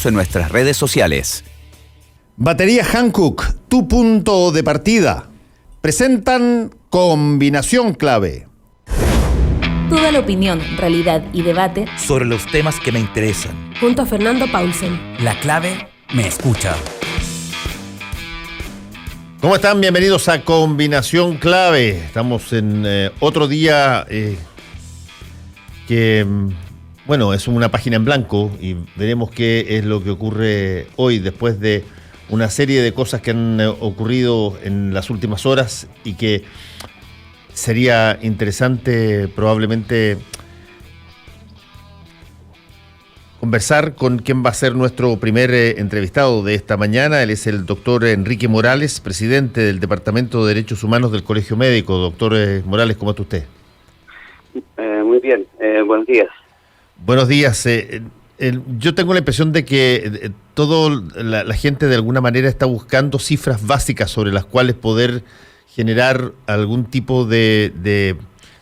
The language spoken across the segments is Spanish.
En nuestras redes sociales. Batería Hankook, tu punto de partida. Presentan Combinación Clave. Toda la opinión, realidad y debate sobre los temas que me interesan. Junto a Fernando Paulsen. La clave me escucha. ¿Cómo están? Bienvenidos a Combinación Clave. Estamos en otro día que... Bueno, es una página en blanco y veremos qué es lo que ocurre hoy después de una serie de cosas que han ocurrido en las últimas horas y que sería interesante probablemente conversar con quien va a ser nuestro primer entrevistado de esta mañana. Él es el doctor Enrique Morales, presidente del Departamento de Derechos Humanos del Colegio Médico. Doctor Morales, ¿cómo está usted? Muy bien, buenos días. Buenos días. Yo tengo la impresión de que toda la gente de alguna manera está buscando cifras básicas sobre las cuales poder generar algún tipo de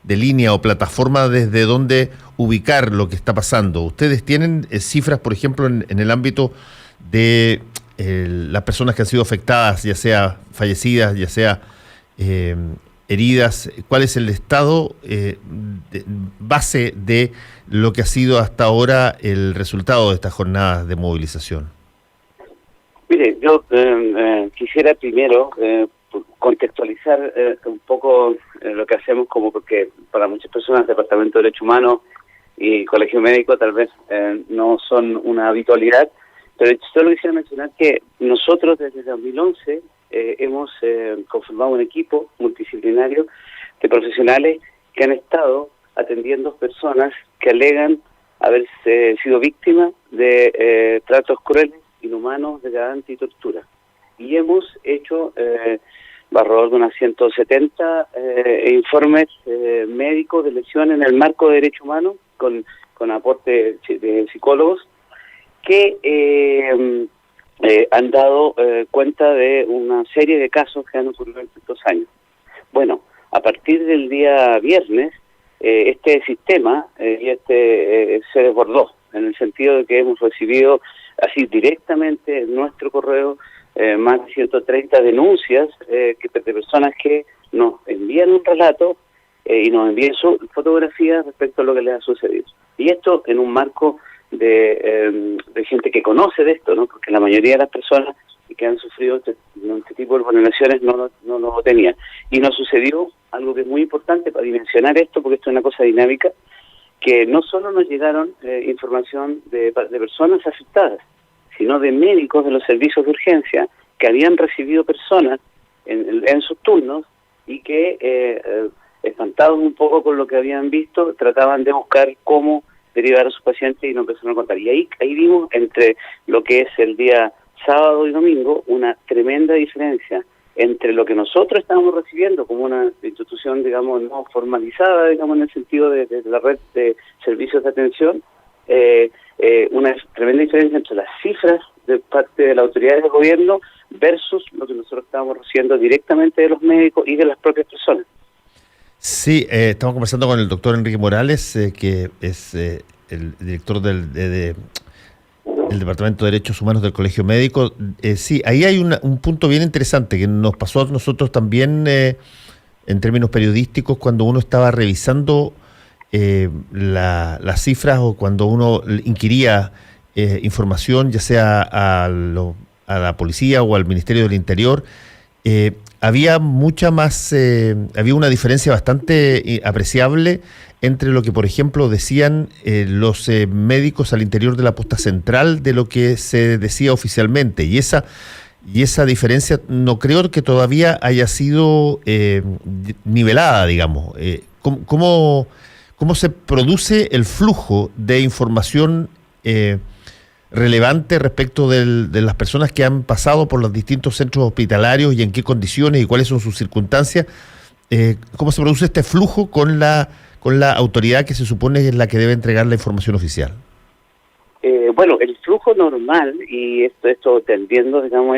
línea o plataforma desde donde ubicar lo que está pasando. ¿Ustedes tienen cifras, por ejemplo, en el ámbito de las personas que han sido afectadas, ya sea fallecidas, ya sea heridas? ¿Cuál es el estado base de lo que ha sido hasta ahora el resultado de estas jornadas de movilización? Mire, yo quisiera primero contextualizar un poco lo que hacemos, como porque para muchas personas Departamento de Derechos Humanos y Colegio Médico tal vez no son una habitualidad, pero solo quisiera mencionar que nosotros desde 2011 hemos conformado un equipo multidisciplinario de profesionales que han estado atendiendo personas que alegan haber sido víctimas de tratos crueles, inhumanos, degradantes y tortura. Y hemos hecho alrededor de unas 170 informes médicos de lesión en el marco de derechos humanos con aporte de psicólogos que han dado cuenta de una serie de casos que han ocurrido en estos años. Bueno, a partir del día viernes, este sistema se desbordó, en el sentido de que hemos recibido así directamente en nuestro correo más de 130 denuncias de personas que nos envían un relato y nos envían su fotografía respecto a lo que les ha sucedido. Y esto en un marco de gente que conoce de esto, ¿no? Porque la mayoría de las personas que han sufrido este tipo de vulneraciones no lo tenían. Y nos sucedió algo que es muy importante para dimensionar esto, porque esto es una cosa dinámica, que no solo nos llegaron información de personas afectadas, sino de médicos de los servicios de urgencia que habían recibido personas en sus turnos y que, espantados un poco con lo que habían visto, trataban de buscar cómo derivar a sus pacientes y no empezaron a contar. Y ahí vimos entre lo que es el día sábado y domingo una tremenda diferencia entre lo que nosotros estábamos recibiendo como una institución, digamos, no formalizada, digamos, en el sentido de la red de servicios de atención, una tremenda diferencia entre las cifras de parte de las autoridades del gobierno versus lo que nosotros estábamos recibiendo directamente de los médicos y de las propias personas. Sí, estamos conversando con el doctor Enrique Morales, que es el director del Departamento de Derechos Humanos del Colegio Médico. Sí, ahí hay un punto bien interesante que nos pasó a nosotros también en términos periodísticos cuando uno estaba revisando las cifras o cuando uno inquiría información, ya sea a la policía o al Ministerio del Interior. Había mucha más, había una diferencia bastante apreciable entre lo que, por ejemplo, decían los médicos al interior de la posta central de lo que se decía oficialmente. Y esa diferencia no creo que todavía haya sido nivelada, digamos. ¿Cómo se produce el flujo de información relevante respecto de las personas que han pasado por los distintos centros hospitalarios y en qué condiciones y cuáles son sus circunstancias? ¿Cómo se produce este flujo con la autoridad que se supone es la que debe entregar la información oficial? Bueno, el flujo normal, y esto entendiendo, digamos,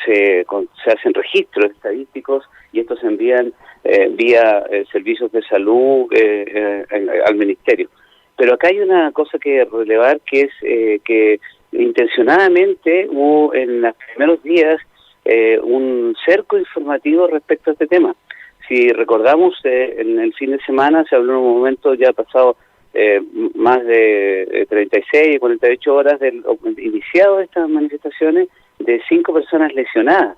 se hacen registros estadísticos y estos se envían vía servicios de salud al ministerio. Pero acá hay una cosa que relevar, que es que intencionadamente hubo en los primeros días un cerco informativo respecto a este tema. Si recordamos, en el fin de semana se habló en un momento, ya ha pasado más de 36 y 48 horas del iniciado de estas manifestaciones, de 5 personas lesionadas,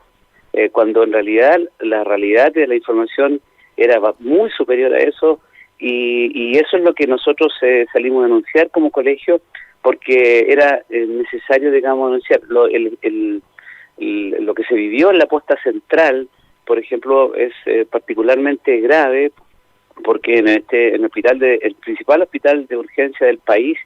cuando en realidad la realidad de la información era muy superior a eso, y eso es lo que nosotros salimos a denunciar como colegio, porque era necesario, digamos, denunciar lo que se vivió en la posta central. Por ejemplo, es particularmente grave porque en el principal hospital de urgencia del país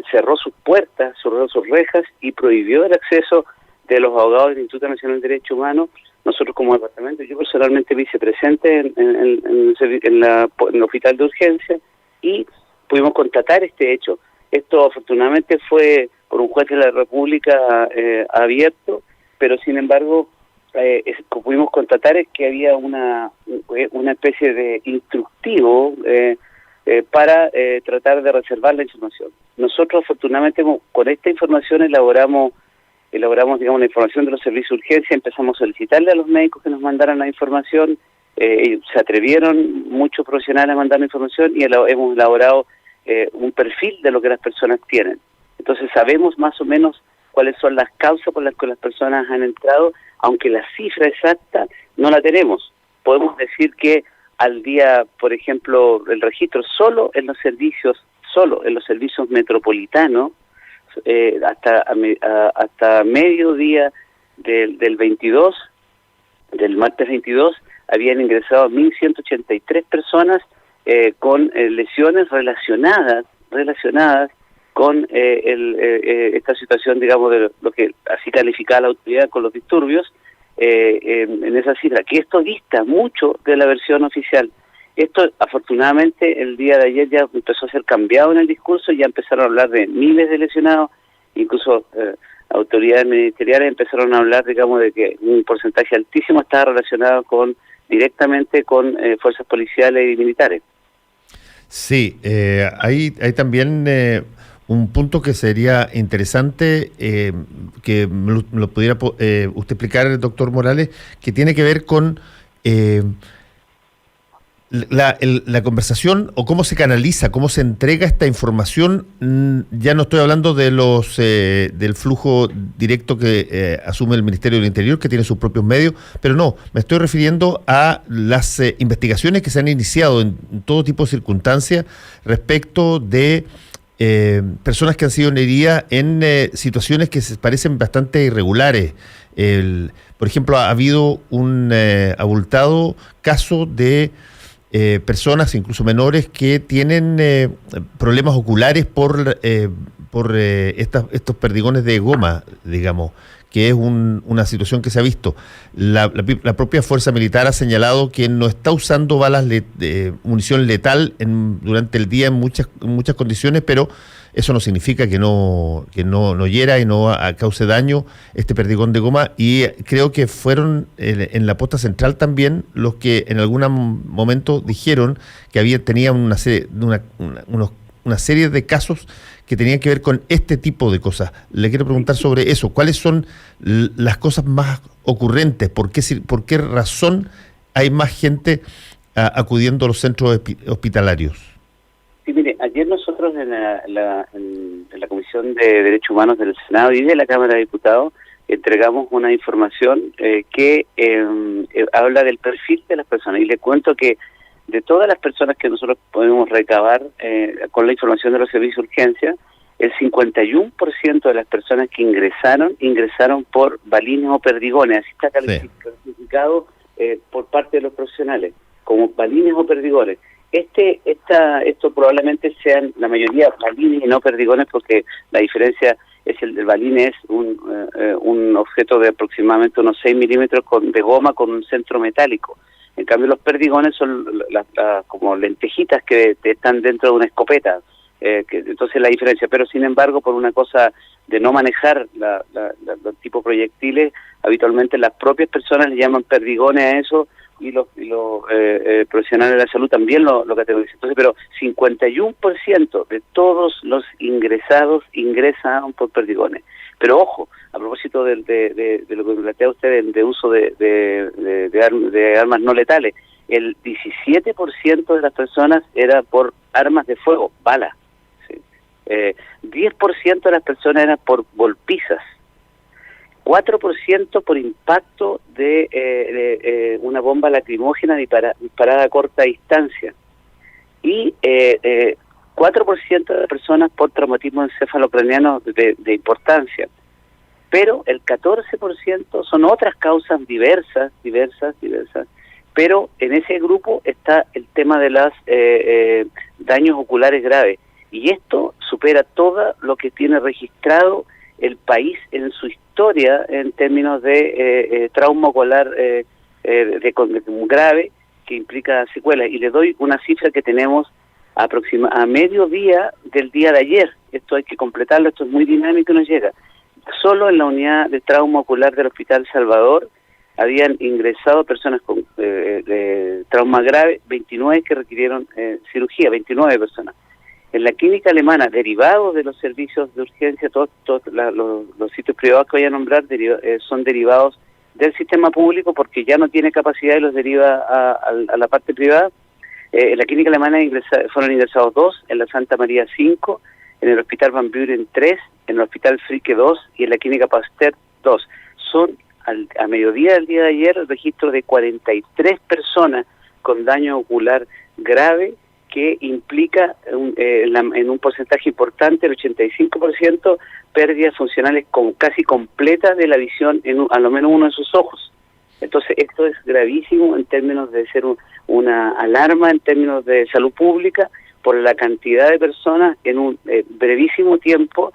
cerró sus puertas, cerró sus rejas y prohibió el acceso de los abogados del Instituto Nacional de Derechos Humanos. Nosotros como departamento, yo personalmente me hice presente en el hospital de urgencia y pudimos constatar este hecho. Esto afortunadamente fue por un juez de la República abierto, pero sin embargo pudimos constatar que había una especie de instructivo para tratar de reservar la información. Nosotros afortunadamente con esta información elaboramos digamos la información de los servicios de urgencia, empezamos a solicitarle a los médicos que nos mandaran la información, se atrevieron muchos profesionales a mandar la información y hemos elaborado un perfil de lo que las personas tienen. Entonces sabemos más o menos cuáles son las causas por las que las personas han entrado, aunque la cifra exacta no la tenemos. Podemos decir que al día, por ejemplo, el registro solo en los servicios metropolitanos, hasta mediodía del 22, del martes 22, habían ingresado 1.183 personas con lesiones relacionadas con esta situación, digamos, de lo que así calificaba la autoridad con los disturbios, en esa cifra, que esto dista mucho de la versión oficial. Esto, afortunadamente, el día de ayer ya empezó a ser cambiado en el discurso, ya empezaron a hablar de miles de lesionados, incluso autoridades ministeriales empezaron a hablar, digamos, de que un porcentaje altísimo estaba relacionado directamente con fuerzas policiales y militares. Sí, hay también un punto que sería interesante que me lo pudiera usted explicar, doctor Morales, que tiene que ver con la conversación o cómo se canaliza, cómo se entrega esta información. Ya no estoy hablando de del flujo directo que asume el Ministerio del Interior, que tiene sus propios medios, pero no, me estoy refiriendo a las investigaciones que se han iniciado en todo tipo de circunstancias respecto de personas que han sido heridas en situaciones que se parecen bastante irregulares. Por ejemplo, ha habido un abultado caso de personas, incluso menores, que tienen problemas oculares por estos perdigones de goma, digamos, que es una situación que se ha visto. La propia fuerza militar ha señalado que no está usando balas de munición letal durante el día en muchas condiciones, pero eso no significa que no hiera y no cause daño este perdigón de goma, y creo que fueron en la posta central también los que en algún momento dijeron que tenían una serie de casos que tenían que ver con este tipo de cosas. Le quiero preguntar sobre eso. ¿Cuáles son las cosas más ocurrentes? ¿Por qué razón hay más gente acudiendo a los centros hospitalarios? Sí, mire, ayer nosotros en la Comisión de Derechos Humanos del Senado y de la Cámara de Diputados entregamos una información que habla del perfil de las personas, y le cuento que de todas las personas que nosotros podemos recabar con la información de los servicios de urgencia, el 51% de las personas que ingresaron por balines o perdigones. Así está calificado por parte de los profesionales, como balines o perdigones. Esto probablemente sean la mayoría balines y no perdigones, porque la diferencia es el balín es un objeto de aproximadamente unos 6 milímetros de goma con un centro metálico. En cambio, los perdigones son como lentejitas que están dentro de una escopeta. Entonces la diferencia, pero sin embargo, por una cosa de no manejar los tipos proyectiles, habitualmente las propias personas le llaman perdigones a eso, profesionales de la salud también lo categorizan. Entonces, pero 51% de todos los ingresados ingresan por perdigones. Pero ojo, a propósito de lo que plantea usted de uso de armas no letales, el 17% de las personas era por armas de fuego, balas. ¿Sí? 10% de las personas eran por golpizas. 4% por impacto de una bomba lacrimógena disparada a corta distancia. Y 4% de las personas por traumatismo encefalocraniano de importancia. Pero el 14% son otras causas diversas, pero en ese grupo está el tema de los daños oculares graves. Y esto supera todo lo que tiene registrado el país en su historia en términos de trauma ocular grave que implica secuelas. Y le doy una cifra que tenemos a mediodía del día de ayer. Esto hay que completarlo, esto es muy dinámico y nos llega. Solo en la unidad de trauma ocular del Hospital Salvador habían ingresado personas con trauma grave, 29 que requirieron cirugía, 29 personas. En la clínica alemana, derivados de los servicios de urgencia, todos los sitios privados que voy a nombrar son derivados del sistema público porque ya no tiene capacidad y los deriva a la parte privada. En la clínica alemana fueron ingresados 2, en la Santa María 5, en el Hospital Van Buren 3, en el Hospital Fricke 2 y en la clínica Pasteur 2. Son a mediodía del día de ayer el registro de 43 personas con daño ocular grave que implica en un porcentaje importante, el 85%, pérdidas funcionales casi completas de la visión en a lo menos uno de sus ojos. Entonces esto es gravísimo en términos de ser una alarma en términos de salud pública por la cantidad de personas en un brevísimo tiempo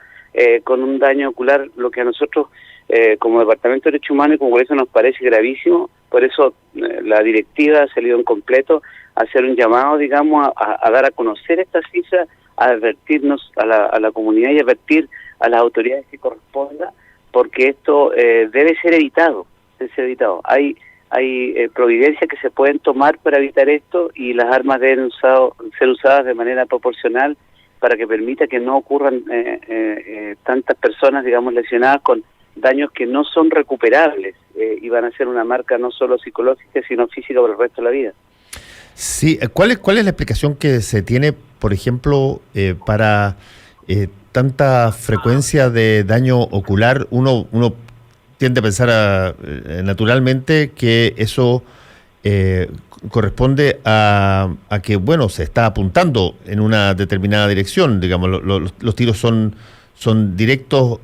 con un daño ocular, lo que a nosotros como Departamento de Derechos Humanos y como por eso nos parece gravísimo. Por eso la directiva ha salido en completo a hacer un llamado, digamos, a dar a conocer estas cifras, a advertirnos a la comunidad y advertir a las autoridades que corresponda, porque esto debe ser evitado. Hay providencias que se pueden tomar para evitar esto y las armas deben ser usadas de manera proporcional para que permita que no ocurran tantas personas, digamos, lesionadas con daños que no son recuperables y van a ser una marca no solo psicológica, sino física por el resto de la vida. Sí, ¿cuál es la explicación que se tiene, por ejemplo, para tanta frecuencia de daño ocular? Uno tiende a pensar naturalmente que eso corresponde a que, bueno, se está apuntando en una determinada dirección, digamos, los tiros son directos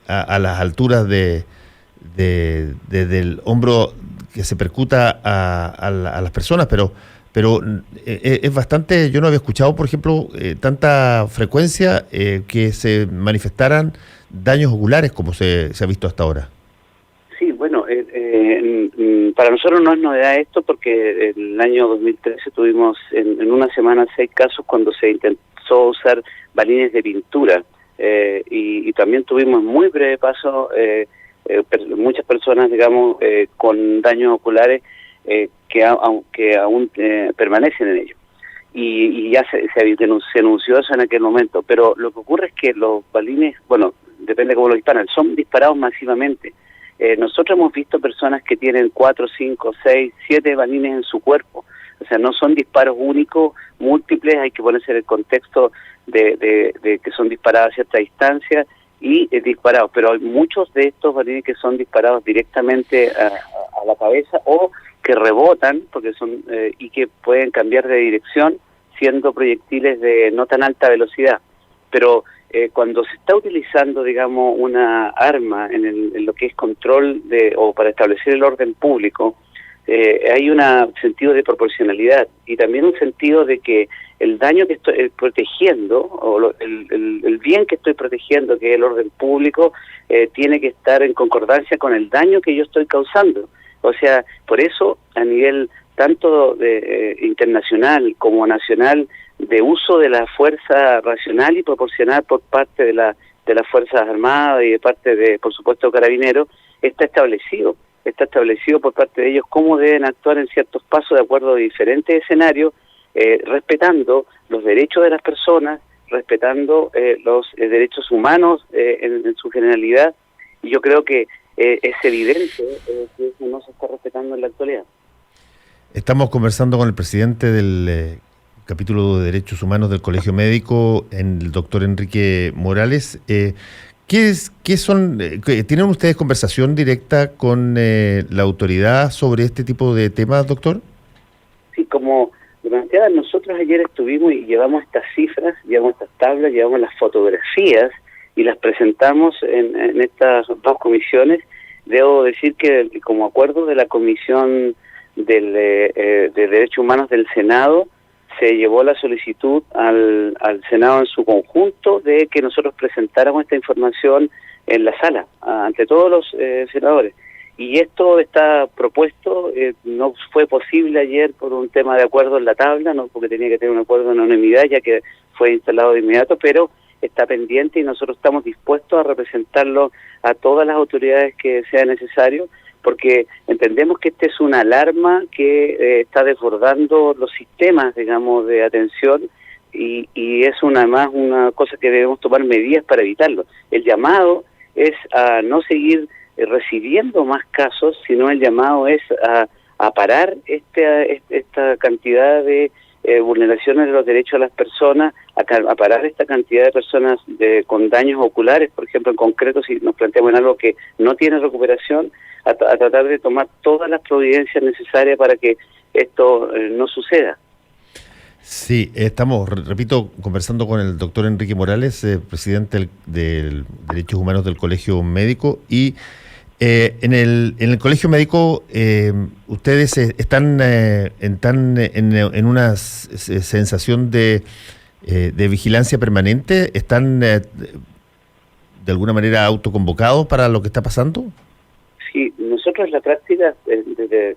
a las alturas del hombro que se percuta a las personas, pero es bastante. Yo no había escuchado, por ejemplo, tanta frecuencia que se manifestaran daños oculares como se ha visto hasta ahora. Sí, bueno, para nosotros no es novedad esto porque en el año 2013 tuvimos en una semana 6 casos cuando se intentó usar balines de pintura y también tuvimos muy breve paso muchas personas, digamos, con daños oculares que aún permanecen en ello. Y ya se anunció eso en aquel momento, pero lo que ocurre es que los balines, bueno, depende cómo lo disparan, son disparados masivamente. Nosotros hemos visto personas que tienen 4, 5, 6, 7 balines en su cuerpo. O sea, no son disparos únicos, múltiples, hay que ponerse en el contexto de que son disparados a cierta distancia y disparados. Pero hay muchos de estos balines que son disparados directamente a la cabeza o que rebotan porque son y que pueden cambiar de dirección siendo proyectiles de no tan alta velocidad. Pero cuando se está utilizando, digamos, una arma en lo que es control o para establecer el orden público, hay un sentido de proporcionalidad y también un sentido de que el daño que estoy protegiendo o el bien que estoy protegiendo, que es el orden público, tiene que estar en concordancia con el daño que yo estoy causando. O sea, por eso a nivel tanto internacional como nacional, de uso de la fuerza racional y proporcional por parte de las Fuerzas Armadas y de parte de, por supuesto, Carabineros, está establecido. está establecido por parte de ellos cómo deben actuar en ciertos pasos de acuerdo a diferentes escenarios, respetando los derechos de las personas, respetando los derechos humanos en su generalidad, y yo creo que es evidente que eso no se está respetando en la actualidad. Estamos conversando con el presidente del capítulo de Derechos Humanos del Colegio Médico, el doctor Enrique Morales. ¿Tienen ustedes conversación directa con la autoridad sobre este tipo de temas, doctor? Sí, como planteaba, nosotros ayer estuvimos y llevamos estas cifras, llevamos estas tablas, llevamos las fotografías y las presentamos en estas dos comisiones. Debo decir que como acuerdo de la Comisión de Derechos Humanos del Senado, se llevó la solicitud al Senado en su conjunto de que nosotros presentáramos esta información en la sala, ante todos los senadores. Y esto está propuesto, no fue posible ayer por un tema de acuerdo en la tabla, no porque tenía que tener un acuerdo en unanimidad, ya que fue instalado de inmediato, pero está pendiente y nosotros estamos dispuestos a representarlo a todas las autoridades que sea necesario, porque entendemos que esta es una alarma que está desbordando los sistemas, digamos, de atención, y es una cosa que debemos tomar medidas para evitarlo. El llamado es a no seguir recibiendo más casos, sino el llamado es a parar esta cantidad de vulneraciones de los derechos a las personas, a parar esta cantidad de personas con daños oculares, por ejemplo, en concreto, si nos planteamos en algo que no tiene recuperación, a tratar de tomar todas las providencias necesarias para que esto no suceda. Sí, estamos, repito, conversando con el doctor Enrique Morales, presidente del Derechos Humanos del Colegio Médico, y en el Colegio Médico ustedes están en una sensación de vigilancia permanente, están de alguna manera autoconvocados para lo que está pasando. Sí, nosotros en la práctica, desde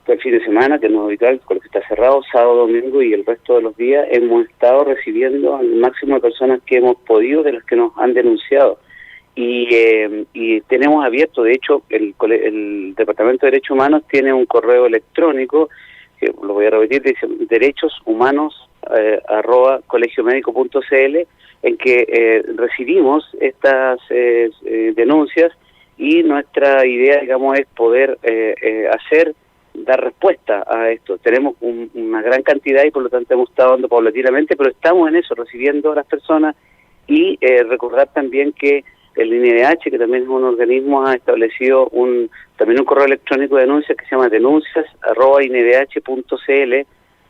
el fin de semana, que no es habitual, el colegio está cerrado, sábado, domingo y el resto de los días, hemos estado recibiendo al máximo de personas que hemos podido, de las que nos han denunciado. Y tenemos abierto, de hecho, el Departamento de Derechos Humanos tiene un correo electrónico, que lo voy a repetir, dice derechoshumanos@colegiomédico.cl, en que recibimos estas denuncias, y nuestra idea, digamos, es poder dar respuesta a esto. Tenemos una gran cantidad y por lo tanto hemos estado dando paulatinamente, pero estamos en eso, recibiendo a las personas, y recordar también que el INDH, que también es un organismo, ha establecido también un correo electrónico de denuncias que se llama denuncias@indh.cl,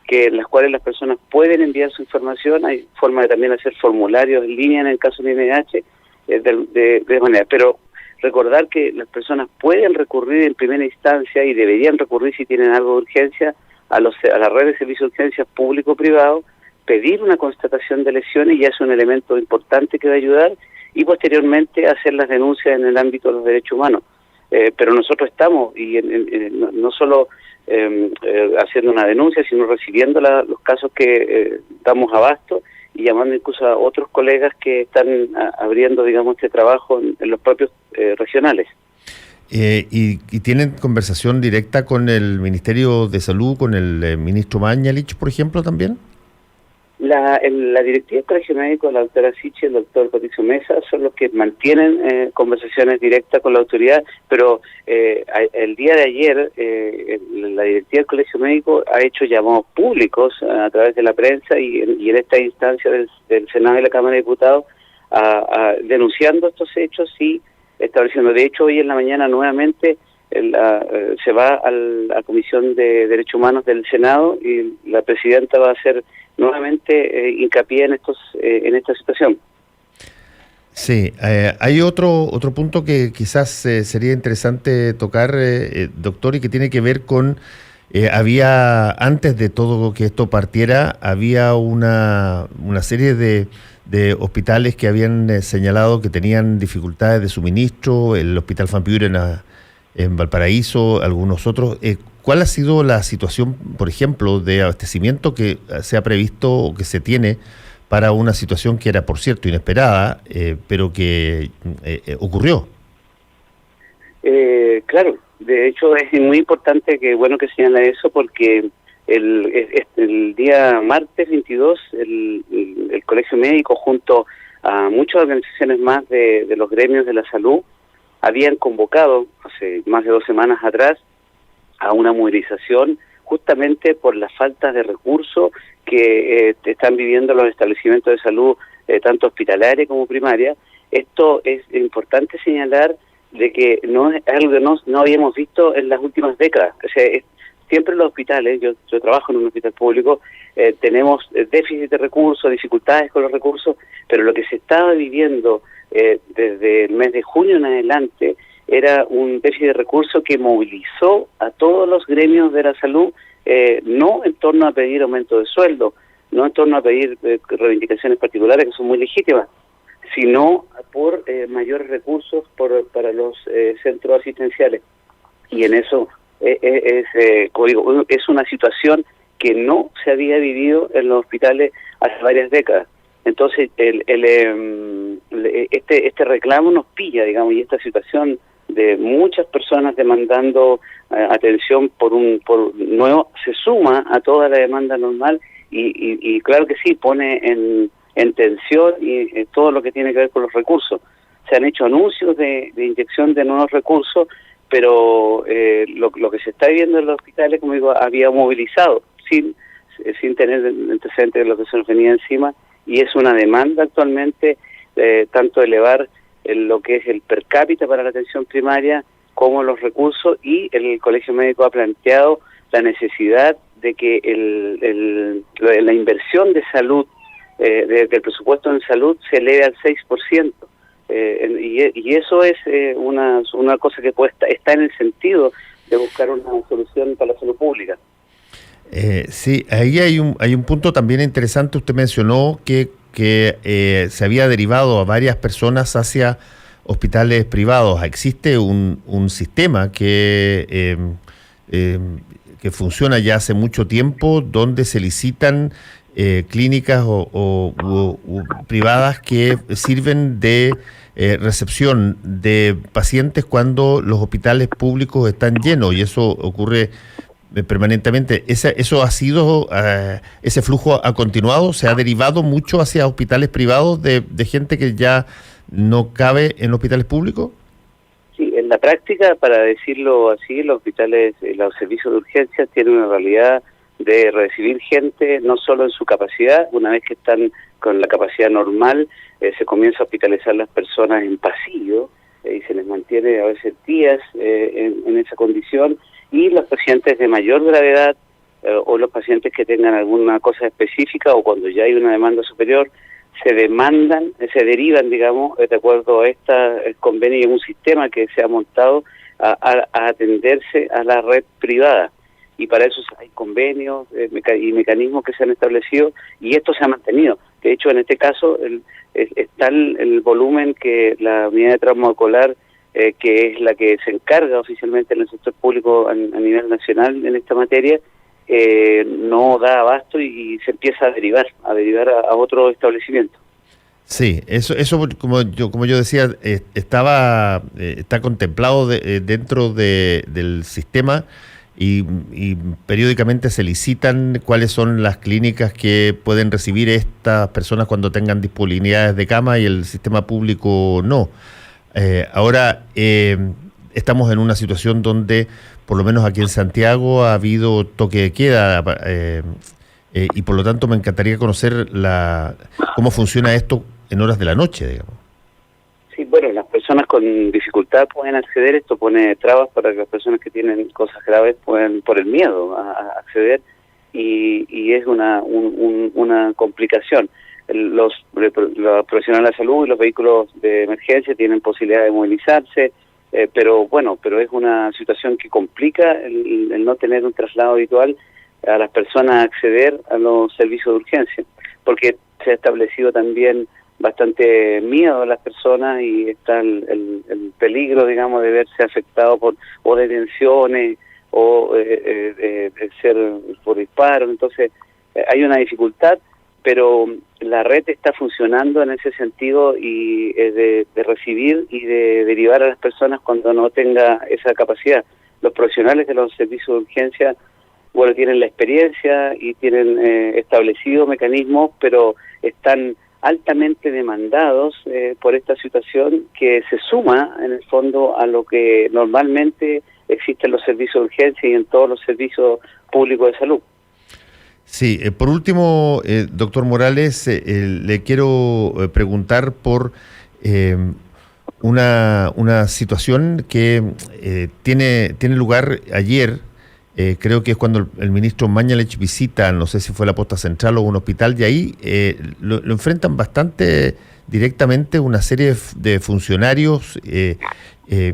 que en las cuales las personas pueden enviar su información. Hay forma de también hacer formularios en línea en el caso del INDH, de manera, pero recordar que las personas pueden recurrir en primera instancia y deberían recurrir si tienen algo de urgencia a la red de servicios de urgencia público-privado, pedir una constatación de lesiones, ya es un elemento importante que va a ayudar, y posteriormente hacer las denuncias en el ámbito de los derechos humanos. Pero nosotros estamos, y no solo haciendo una denuncia, sino recibiendo los casos que damos abasto, y llamando incluso a otros colegas que están abriendo, digamos, este trabajo en los propios regionales. ¿Y tienen conversación directa con el Ministerio de Salud, con el ministro Mañalich, por ejemplo, también? La directiva del Colegio Médico, la doctora Siche y el doctor Patricio Mesa son los que mantienen conversaciones directas con la autoridad, pero el día de ayer la directiva del Colegio Médico ha hecho llamados públicos a través de la prensa y en esta instancia del Senado y la Cámara de Diputados denunciando estos hechos y estableciendo. De hecho, hoy en la mañana nuevamente se va a la Comisión de Derechos Humanos del Senado y la presidenta va a hacer nuevamente hincapié en esta situación. Sí, hay otro punto que quizás sería interesante tocar, doctor, y que tiene que ver con, antes de todo que esto partiera, había una serie de hospitales que habían señalado que tenían dificultades de suministro, el Hospital Fampiura en Valparaíso, algunos otros. ¿Cuál ha sido la situación, por ejemplo, de abastecimiento que se ha previsto o que se tiene para una situación que era, por cierto, inesperada, pero que ocurrió? Claro, De hecho, es muy importante que señala eso, porque el día martes 22 el Colegio Médico, junto a muchas organizaciones más de los gremios de la salud, habían convocado hace más de 2 semanas atrás a una movilización justamente por la falta de recursos que están viviendo los establecimientos de salud, tanto hospitalaria como primaria. Esto es importante señalar de que no es algo que no habíamos visto en las últimas décadas. O sea, siempre en los hospitales, yo trabajo en un hospital público, tenemos déficit de recursos, dificultades con los recursos, pero lo que se estaba viviendo desde el mes de junio en adelante era un déficit de recursos que movilizó a todos los gremios de la salud, no en torno a pedir aumento de sueldo, no en torno a pedir reivindicaciones particulares que son muy legítimas, sino por mayores recursos para los centros asistenciales. Y en eso como digo, es una situación que no se había vivido en los hospitales hace varias décadas. Entonces, este reclamo nos pilla, digamos, y esta situación de muchas personas demandando atención por nuevo se suma a toda la demanda normal y claro que sí, pone en tensión y todo lo que tiene que ver con los recursos. Se han hecho anuncios de inyección de nuevos recursos, pero lo que se está viendo en los hospitales, como digo, había movilizado sin tener antecedentes de lo que se nos venía encima, y es una demanda actualmente tanto elevar lo que es el per cápita para la atención primaria como los recursos, y el Colegio Médico ha planteado la necesidad de que la inversión de salud, del presupuesto en salud, se eleve al 6%. Y eso es una cosa que está en el sentido de buscar una solución para la salud pública. Sí, ahí hay un punto también interesante. Usted mencionó que se había derivado a varias personas hacia hospitales privados. Existe un sistema que funciona ya hace mucho tiempo, donde se licitan clínicas o privadas que sirven de recepción de pacientes cuando los hospitales públicos están llenos, y eso ocurre permanentemente. ¿Eso ha sido, ese flujo ha continuado? ¿Se ha derivado mucho hacia hospitales privados de gente que ya no cabe en hospitales públicos? Sí, en la práctica, para decirlo así, los hospitales, los servicios de urgencias tienen una realidad de recibir gente no solo en su capacidad. Una vez que están con la capacidad normal, se comienza a hospitalizar las personas en pasillo y se les mantiene a veces días en esa condición, y los pacientes de mayor gravedad o los pacientes que tengan alguna cosa específica o cuando ya hay una demanda superior, se derivan, digamos, de acuerdo a el convenio y un sistema que se ha montado a atenderse a la red privada. Y para eso hay convenios y mecanismos que se han establecido, y esto se ha mantenido. De hecho, en este caso está el volumen que la unidad de trauma ocular, que es la que se encarga oficialmente en el sector público a nivel nacional en esta materia, no da abasto y se empieza a derivar a otro establecimiento. Sí, eso como yo decía, está contemplado dentro del sistema, y periódicamente se licitan cuáles son las clínicas que pueden recibir estas personas cuando tengan disponibilidades de cama y el sistema público no. Ahora estamos en una situación donde, por lo menos aquí en Santiago, ha habido toque de queda, y por lo tanto me encantaría conocer cómo funciona esto en horas de la noche, digamos. Sí, bueno, las personas con dificultad pueden acceder. Esto pone trabas para que las personas que tienen cosas graves puedan, por el miedo, a acceder, y es una complicación. Los profesionales de la salud y los vehículos de emergencia tienen posibilidad de movilizarse, pero es una situación que complica el no tener un traslado habitual a las personas a acceder a los servicios de urgencia, porque se ha establecido también bastante miedo a las personas, y está el peligro, digamos, de verse afectado por detenciones o ser por disparos. Entonces hay una dificultad, pero la red está funcionando en ese sentido, y de recibir y de derivar a las personas cuando no tenga esa capacidad. los profesionales de los servicios de urgencia, bueno, tienen la experiencia y tienen establecidos mecanismos, pero están altamente demandados por esta situación que se suma en el fondo a lo que normalmente existe en los servicios de urgencia y en todos los servicios públicos de salud. Sí, por último, doctor Morales, le quiero preguntar por una situación que tiene lugar ayer. Creo que es cuando el ministro Mañalich visita, no sé si fue la posta central o un hospital, y ahí lo enfrentan bastante directamente una serie de funcionarios,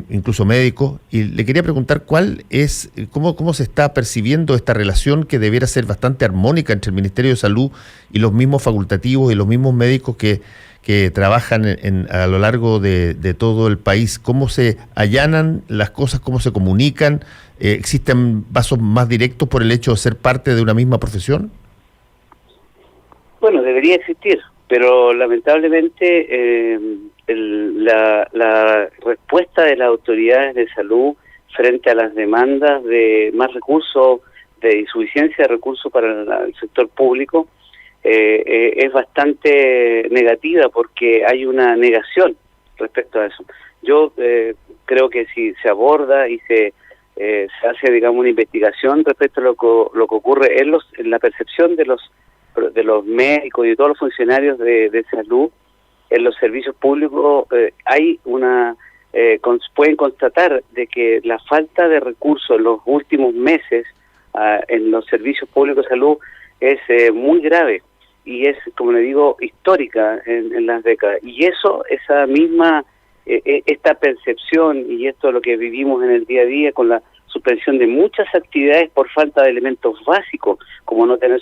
incluso médicos, y le quería preguntar cómo se está percibiendo esta relación que debiera ser bastante armónica entre el Ministerio de Salud y los mismos facultativos y los mismos médicos que trabajan a lo largo de todo el país. ¿Cómo se allanan las cosas? ¿Cómo se comunican? ¿Existen vasos más directos por el hecho de ser parte de una misma profesión? Bueno, debería existir, pero lamentablemente la respuesta de las autoridades de salud frente a las demandas de más recursos, de insuficiencia de recursos para el sector público, es bastante negativa porque hay una negación respecto a eso. Yo creo que si se aborda y se hace, digamos, una investigación respecto a lo que ocurre en la percepción de los médicos y de todos los funcionarios de salud en los servicios públicos, pueden constatar de que la falta de recursos en los últimos meses en los servicios públicos de salud es muy grave y es, como le digo, histórica en las décadas. Y esa misma, esta percepción y esto es lo que vivimos en el día a día con la suspensión de muchas actividades por falta de elementos básicos, como no tener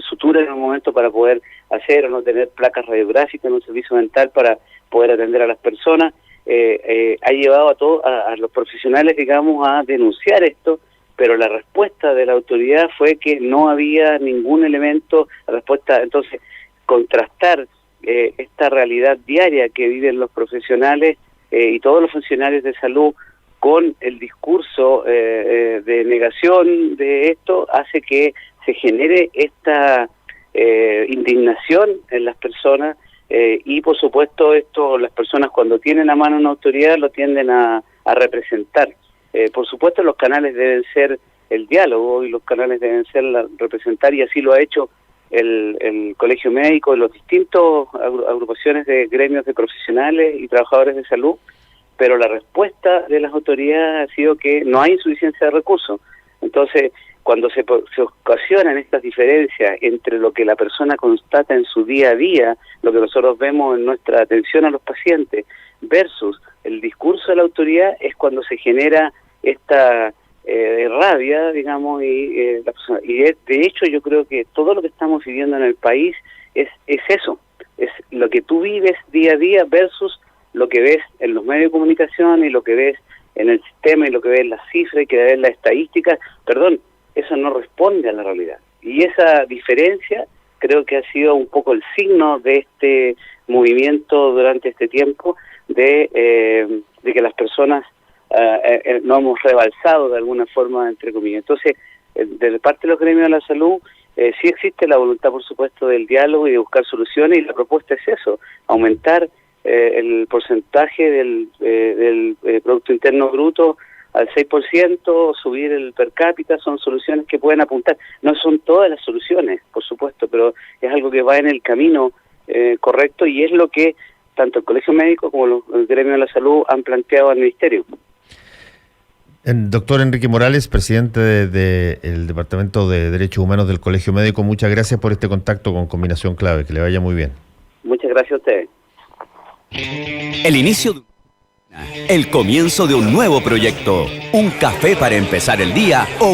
sutura en un momento para poder hacer o no tener placas radiográficas en un servicio dental para poder atender a las personas, ha llevado a los profesionales, digamos, a denunciar esto, pero la respuesta de la autoridad fue que no había ningún elemento, entonces contrastar esta realidad diaria que viven los profesionales y todos los funcionarios de salud con el discurso de negación de esto hace que se genere esta indignación en las personas y por supuesto las personas cuando tienen a mano una autoridad lo tienden a representar. Por supuesto los canales deben ser el diálogo y los canales deben ser representar, y así lo ha hecho el Colegio Médico y los distintos agrupaciones de gremios de profesionales y trabajadores de salud, pero la respuesta de las autoridades ha sido que no hay insuficiencia de recursos. Entonces, cuando se ocasionan estas diferencias entre lo que la persona constata en su día a día, lo que nosotros vemos en nuestra atención a los pacientes, versus el discurso de la autoridad, es cuando se genera esta rabia, digamos, y de hecho yo creo que todo lo que estamos viviendo en el país es eso, es lo que tú vives día a día versus lo que ves en los medios de comunicación y lo que ves en el sistema y lo que ves en las cifras y que ves en las estadísticas. Eso no responde a la realidad. Y esa diferencia creo que ha sido un poco el signo de este movimiento durante este tiempo de que las personas no hemos rebalsado de alguna forma, entre comillas. Entonces, de parte de los gremios de la salud, sí existe la voluntad, por supuesto, del diálogo y de buscar soluciones, y la propuesta es eso, aumentar el porcentaje del Producto Interno Bruto al 6%, subir el per cápita, son soluciones que pueden apuntar. No son todas las soluciones, por supuesto, pero es algo que va en el camino correcto, y es lo que tanto el Colegio Médico como los gremios de la salud han planteado al Ministerio. Doctor Enrique Morales, presidente del Departamento de Derechos Humanos del Colegio Médico, muchas gracias por este contacto con Combinación Clave, que le vaya muy bien. Muchas gracias a ustedes. El comienzo de un nuevo proyecto, un café para empezar el día o